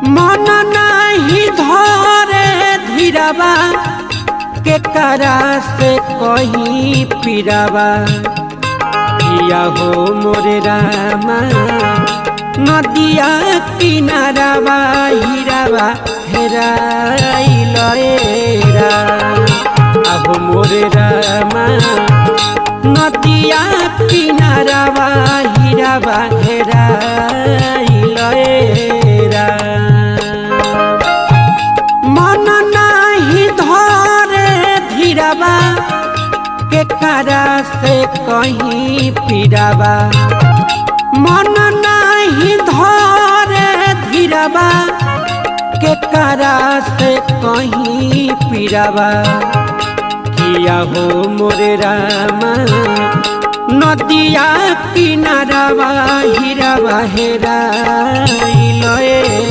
मन नहीं धरे धीराबा के करा से कहीं पीराबा किया हो मोरे रामा नदिया किनाराबा हीराबा हेराइल रा अब मोरे रामा नदिया किनाराबा हीराबा हेराइल रा मन नहीं धरे धीराबा के करा से कहीं पीराबा मन नहीं धरे धीराबा के करा से कहीं पीराबा किया हो मोरे रामा नदिया किनाराबा हीराबा हेराइल